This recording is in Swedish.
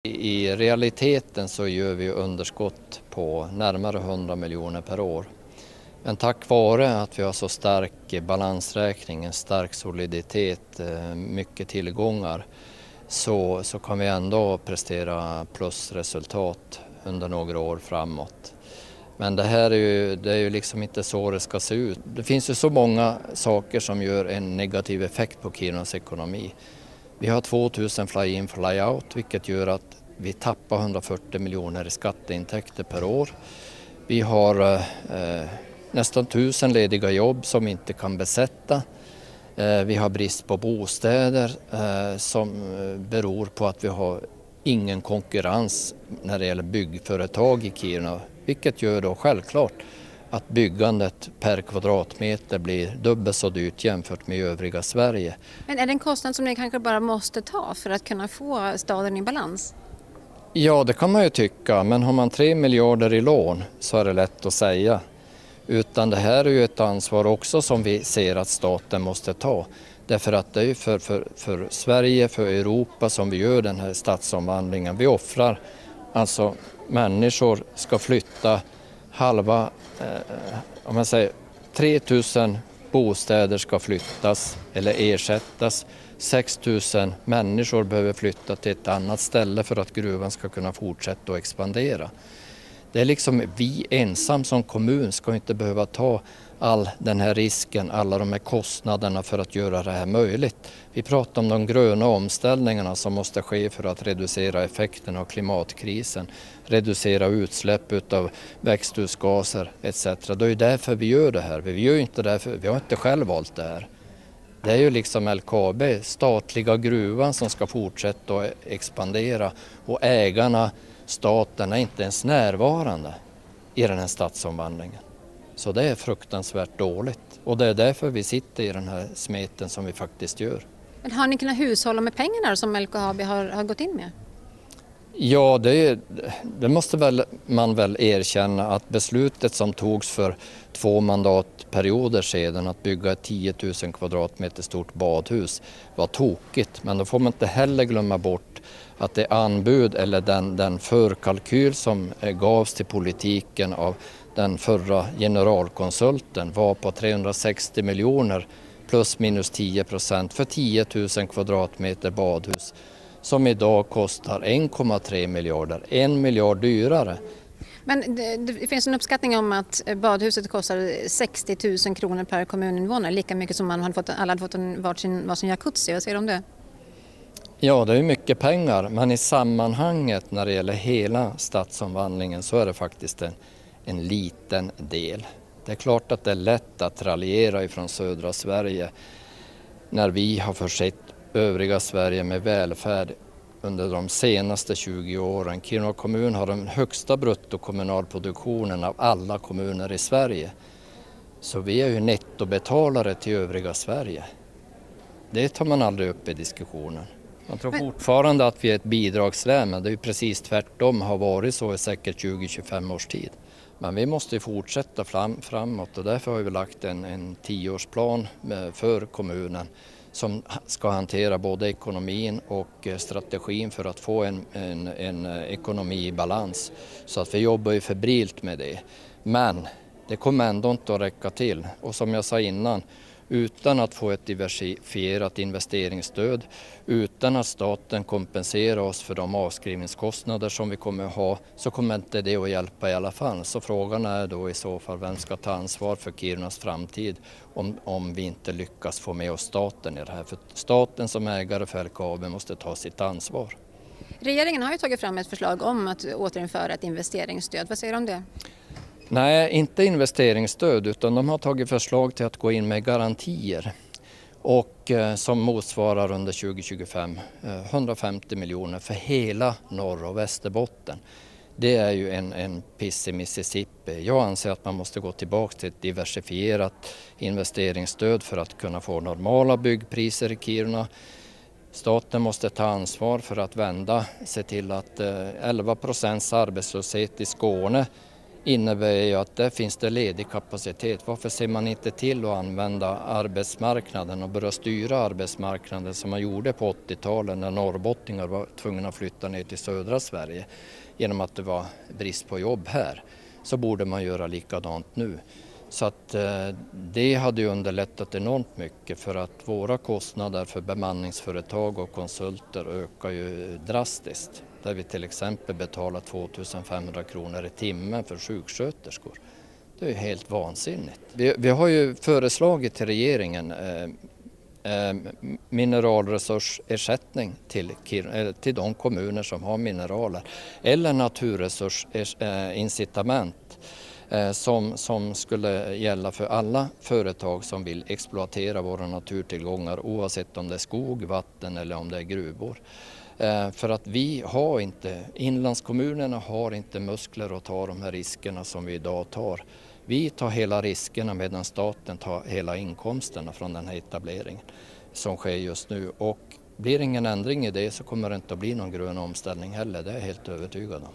I realiteten så gör vi underskott på närmare 100 miljoner per år. Men tack vare att vi har så stark balansräkning, en stark soliditet, mycket tillgångar så kan vi ändå prestera plusresultat under några år framåt. Men det är ju liksom inte så det ska se ut. Det finns ju så många saker som gör en negativ effekt på Kirunas ekonomi. Vi har 2000 fly-in fly-out, vilket gör att vi tappar 140 miljoner i skatteintäkter per år. Vi har nästan 1000 lediga jobb som vi inte kan besätta. Vi har brist på bostäder som beror på att vi har ingen konkurrens när det gäller byggföretag i Kiruna. Vilket gör då självklart att byggandet per kvadratmeter blir dubbelt så dyrt jämfört med övriga Sverige. Men är det en kostnad som ni kanske bara måste ta för att kunna få staden i balans? Ja, det kan man ju tycka, men har man 3 miljarder i lån så är det lätt att säga. Utan det här är ju ett ansvar också som vi ser att staten måste ta. Därför att det är ju för Sverige, för Europa som vi gör den här stadsomvandlingen. Vi offrar, alltså människor ska flytta halva, om man säger 3000 bostäder ska flyttas eller ersättas. 6000 människor behöver flytta till ett annat ställe för att gruvan ska kunna fortsätta att expandera. Det är liksom vi ensam som kommun ska inte behöva ta all den här risken, alla de här kostnaderna för att göra det här möjligt. Vi pratar om de gröna omställningarna som måste ske för att reducera effekten av klimatkrisen, reducera utsläpp av växthusgaser etc. Det är ju därför vi gör det här. Vi gör inte därför, vi har inte själv valt det här. Det är ju liksom LKAB, statliga gruvan som ska fortsätta att expandera och ägarna, staten är inte ens närvarande i den här stadsomvandlingen. Så det är fruktansvärt dåligt och det är därför vi sitter i den här smeten som vi faktiskt gör. Men har ni kunnat hushålla med pengarna som LKAB har gått in med? Ja, det måste man väl erkänna att beslutet som togs för 2 mandatperioder sedan att bygga ett 10 000 kvadratmeter stort badhus var tokigt. Men då får man inte heller glömma bort att det anbud eller den förkalkyl som gavs till politiken av den förra generalkonsulten var på 360 miljoner plus minus 10% för 10 000 kvadratmeter badhus. Som idag kostar 1,3 miljarder, 1 miljard dyrare. Men det finns en uppskattning om att badhuset kostar 60 000 kronor per kommuninvånare, lika mycket som alla hade fått varsin jacuzzi. Vad säger du om det? Ja, det är mycket pengar, men i sammanhanget när det gäller hela stadsomvandlingen så är det faktiskt en liten del. Det är klart att det är lätt att raljera ifrån södra Sverige när vi har försett övriga Sverige med välfärd under de senaste 20 åren. Kiruna kommun har den högsta bruttokommunalproduktionen av alla kommuner i Sverige. Så vi är ju nettobetalare till övriga Sverige. Det tar man aldrig upp i diskussionen. Man tror fortfarande att vi är ett bidragslän, men det är ju precis tvärtom, har varit så i säkert 20-25 års tid. Men vi måste ju fortsätta framåt och därför har vi lagt en 10-årsplan för kommunen som ska hantera både ekonomin och strategin för att få en ekonomi i balans. Så att vi jobbar ju febrilt med det. Men det kommer ändå inte att räcka till. Och som jag sa innan, utan att få ett diversifierat investeringsstöd, utan att staten kompenserar oss för de avskrivningskostnader som vi kommer att ha, så kommer inte det att hjälpa i alla fall. Så frågan är då i så fall vem ska ta ansvar för Kirunas framtid om vi inte lyckas få med oss staten i det här. För staten som ägare för LKAB måste ta sitt ansvar. Regeringen har ju tagit fram ett förslag om att återinföra ett investeringsstöd. Vad säger du om det? Nej, inte investeringsstöd, utan de har tagit förslag till att gå in med garantier och som motsvarar under 2025 150 miljoner för hela Norr- och Västerbotten. Det är ju en piss i Mississippi. Jag anser att man måste gå tillbaka till ett diversifierat investeringsstöd för att kunna få normala byggpriser i Kiruna. Staten måste ta ansvar för att se till att 11% arbetslöshet i Skåne innebär ju att där finns det ledig kapacitet. Varför ser man inte till att använda arbetsmarknaden och börja styra arbetsmarknaden som man gjorde på 80-talet när norrbottningar var tvungna att flytta ner till södra Sverige genom att det var brist på jobb här. Så borde man göra likadant nu. Så att det hade ju underlättat enormt mycket för att våra kostnader för bemanningsföretag och konsulter ökar ju drastiskt. Där vi till exempel betalar 2500 kronor i timmen för sjuksköterskor. Det är ju helt vansinnigt. Vi har ju föreslagit till regeringen mineralresursersättning till de kommuner som har mineraler eller naturresursincitament som skulle gälla för alla företag som vill exploatera våra naturtillgångar oavsett om det är skog, vatten eller om det är gruvor. För att inlandskommunerna har inte muskler att ta de här riskerna som vi idag tar. Vi tar hela riskerna medan staten tar hela inkomsterna från den här etableringen som sker just nu. Och blir det ingen ändring i det så kommer det inte att bli någon grön omställning heller, det är jag helt övertygad om.